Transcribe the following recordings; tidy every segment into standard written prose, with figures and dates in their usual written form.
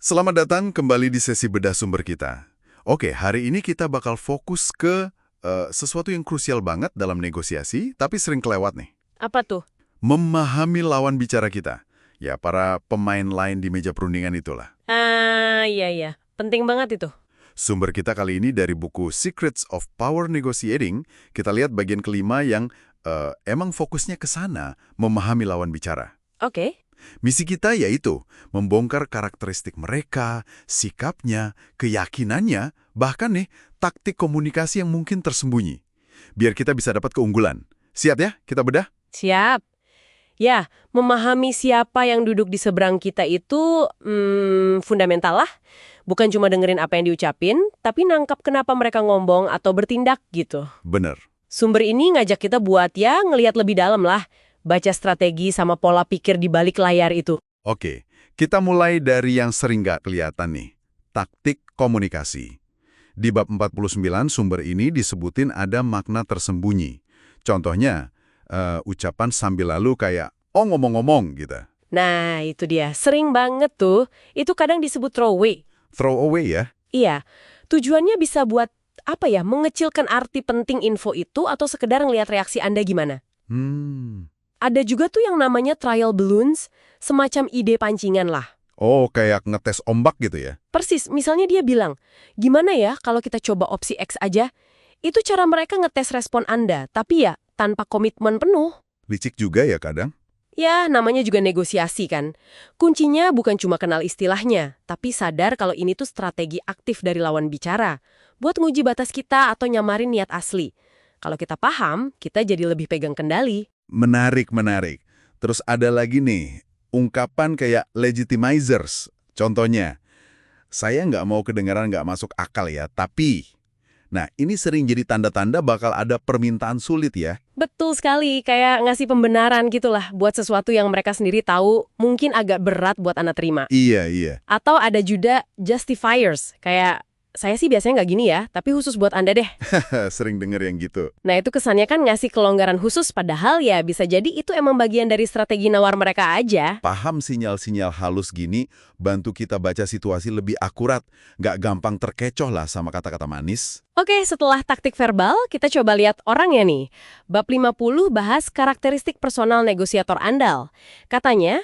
Selamat datang kembali di sesi bedah sumber kita. Oke, hari ini kita bakal fokus ke sesuatu yang krusial banget dalam negosiasi, tapi sering kelewat nih. Apa tuh? Memahami lawan bicara kita. Ya, para pemain lain di meja perundingan itulah. Iya. Penting banget itu. Sumber kita kali ini dari buku Secrets of Power Negotiating. Kita lihat bagian kelima yang emang fokusnya ke sana, memahami lawan bicara. Oke. Misi kita yaitu membongkar karakteristik mereka, sikapnya, keyakinannya, bahkan nih taktik komunikasi yang mungkin tersembunyi. Biar kita bisa dapat keunggulan. Siap ya? Kita bedah? Siap. Ya, memahami siapa yang duduk di seberang kita itu fundamental lah. Bukan cuma dengerin apa yang diucapin, tapi nangkap kenapa mereka ngomong atau bertindak gitu. Bener. Sumber ini ngajak kita buat ya ngelihat lebih dalam lah. Baca strategi sama pola pikir di balik layar itu. Oke, kita mulai dari yang sering nggak kelihatan nih. Taktik komunikasi. Di bab 49 sumber ini disebutin ada makna tersembunyi. Contohnya, ucapan sambil lalu kayak, oh ngomong-ngomong gitu. Nah, itu dia. Sering banget tuh. Itu kadang disebut throwaway. Throw away ya? Iya. Tujuannya bisa buat, mengecilkan arti penting info itu atau sekedar ngelihat reaksi Anda gimana. Ada juga tuh yang namanya trial balloons, semacam ide pancingan lah. Oh, kayak ngetes ombak gitu ya? Persis, misalnya dia bilang, gimana ya kalau kita coba opsi X aja? Itu cara mereka ngetes respon Anda, tapi ya tanpa komitmen penuh. Licik juga ya kadang? Ya, namanya juga negosiasi kan. Kuncinya bukan cuma kenal istilahnya, tapi sadar kalau ini tuh strategi aktif dari lawan bicara, buat nguji batas kita atau nyamarin niat asli. Kalau kita paham, kita jadi lebih pegang kendali. Menarik. Terus ada lagi nih, ungkapan kayak legitimizers. Contohnya, saya nggak mau kedengaran nggak masuk akal ya, tapi... Nah, ini sering jadi tanda-tanda bakal ada permintaan sulit ya. Betul sekali, kayak ngasih pembenaran gitulah buat sesuatu yang mereka sendiri tahu mungkin agak berat buat Anda terima. Iya. Atau ada juga justifiers, kayak saya sih biasanya nggak gini ya, tapi khusus buat Anda deh. Sering denger yang gitu. Nah itu kesannya kan ngasih kelonggaran khusus, padahal ya bisa jadi itu emang bagian dari strategi nawar mereka aja. Paham sinyal-sinyal halus gini, bantu kita baca situasi lebih akurat. Nggak gampang terkecoh lah sama kata-kata manis. Oke, setelah taktik verbal, kita coba lihat orangnya nih. Bab 50 bahas karakteristik personal negosiator andal. Katanya,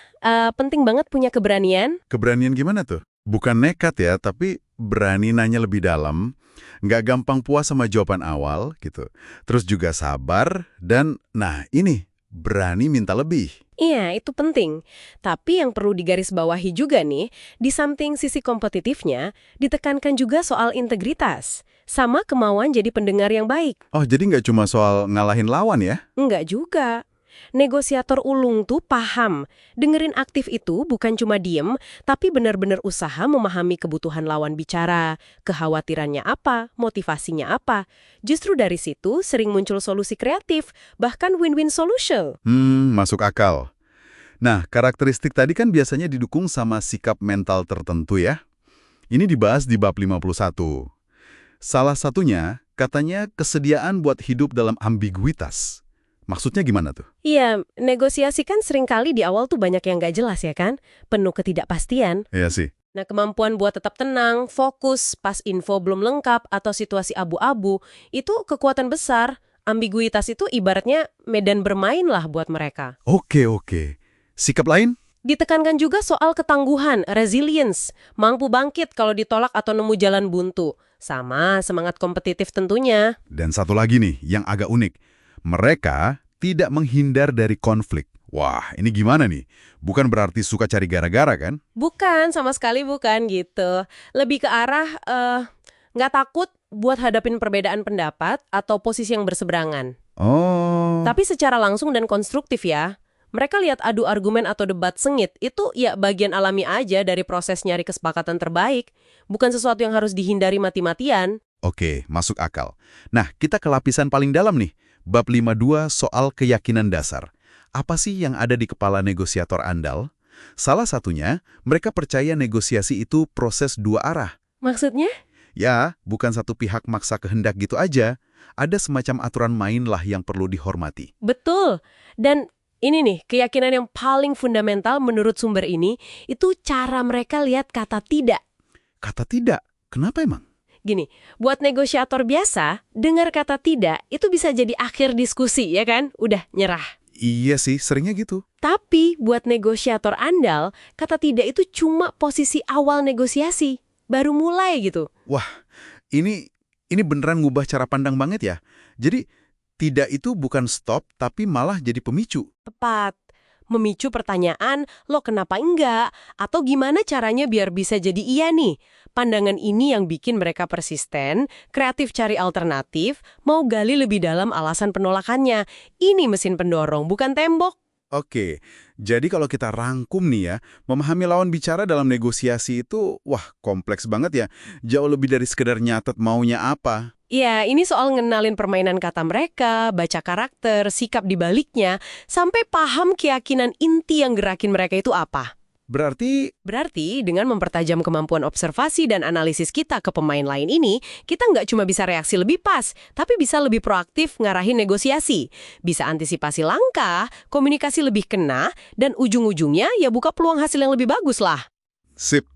penting banget punya keberanian. Keberanian gimana tuh? Bukan nekat ya, tapi berani nanya lebih dalam, nggak gampang puas sama jawaban awal gitu. Terus juga sabar, dan nah ini, berani minta lebih. Iya, itu penting. Tapi yang perlu digarisbawahi juga nih, di samping sisi kompetitifnya, ditekankan juga soal integritas. Sama kemauan jadi pendengar yang baik. Oh, jadi nggak cuma soal ngalahin lawan ya? Enggak juga. Negosiator ulung tuh paham. Dengerin aktif itu bukan cuma diem, tapi benar-benar usaha memahami kebutuhan lawan bicara, kekhawatirannya apa, motivasinya apa. Justru dari situ sering muncul solusi kreatif, bahkan win-win solution. Masuk akal. Nah, karakteristik tadi kan biasanya didukung sama sikap mental tertentu ya. Ini dibahas di bab 51. Salah satunya, katanya kesediaan buat hidup dalam ambiguitas. Maksudnya gimana tuh? Iya, negosiasi kan seringkali di awal tuh banyak yang nggak jelas ya kan? Penuh ketidakpastian. Iya sih. Nah, kemampuan buat tetap tenang, fokus, pas info belum lengkap, atau situasi abu-abu, itu kekuatan besar. Ambiguitas itu ibaratnya medan bermain lah buat mereka. Oke. Sikap lain? Ditekankan juga soal ketangguhan, resilience, mampu bangkit kalau ditolak atau nemu jalan buntu. Sama semangat kompetitif tentunya. Dan satu lagi nih, yang agak unik. Mereka tidak menghindar dari konflik. Wah, ini gimana nih? Bukan berarti suka cari gara-gara kan? Bukan, sama sekali bukan gitu. Lebih ke arah nggak takut buat hadapin perbedaan pendapat atau posisi yang berseberangan. Oh. Tapi secara langsung dan konstruktif ya. Mereka lihat adu argumen atau debat sengit, itu ya bagian alami aja dari proses nyari kesepakatan terbaik. Bukan sesuatu yang harus dihindari mati-matian. Oke, masuk akal. Nah, kita ke lapisan paling dalam nih. Bab 52 soal keyakinan dasar. Apa sih yang ada di kepala negosiator andal? Salah satunya, mereka percaya negosiasi itu proses dua arah. Maksudnya? Ya, bukan satu pihak maksa kehendak gitu aja. Ada semacam aturan main lah yang perlu dihormati. Betul. Dan Ini nih, keyakinan yang paling fundamental menurut sumber ini, itu cara mereka lihat kata tidak. Kata tidak, kenapa emang? Gini, buat negosiator biasa, dengar kata tidak itu bisa jadi akhir diskusi, ya kan? Udah, nyerah. Iya sih, seringnya gitu. Tapi buat negosiator andal, kata tidak itu cuma posisi awal negosiasi. Baru mulai gitu. Wah, ini beneran ngubah cara pandang banget ya. Jadi, tidak itu bukan stop, tapi malah jadi pemicu. Tepat. Memicu pertanyaan, lo kenapa enggak? Atau gimana caranya biar bisa jadi iya nih? Pandangan ini yang bikin mereka persisten, kreatif cari alternatif, mau gali lebih dalam alasan penolakannya. Ini mesin pendorong, bukan tembok. Oke, jadi kalau kita rangkum nih ya, memahami lawan bicara dalam negosiasi itu, wah kompleks banget ya. Jauh lebih dari sekedar nyatet maunya apa. Ya, ini soal ngenalin permainan kata mereka, baca karakter, sikap dibaliknya, sampai paham keyakinan inti yang gerakin mereka itu apa. Berarti, dengan mempertajam kemampuan observasi dan analisis kita ke pemain lain ini, kita nggak cuma bisa reaksi lebih pas, tapi bisa lebih proaktif ngarahin negosiasi. Bisa antisipasi langkah, komunikasi lebih kena, dan ujung-ujungnya ya buka peluang hasil yang lebih bagus lah. Sip.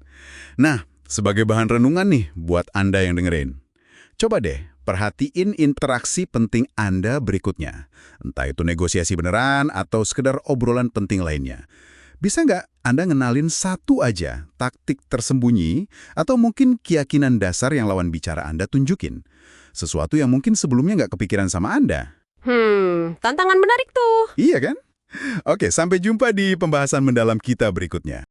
Nah, sebagai bahan renungan nih buat Anda yang dengerin. Coba deh, perhatiin interaksi penting Anda berikutnya. Entah itu negosiasi beneran atau sekedar obrolan penting lainnya. Bisa nggak Anda ngenalin satu aja taktik tersembunyi atau mungkin keyakinan dasar yang lawan bicara Anda tunjukin? Sesuatu yang mungkin sebelumnya nggak kepikiran sama Anda. Tantangan menarik tuh. Iya kan? Oke, sampai jumpa di pembahasan mendalam kita berikutnya.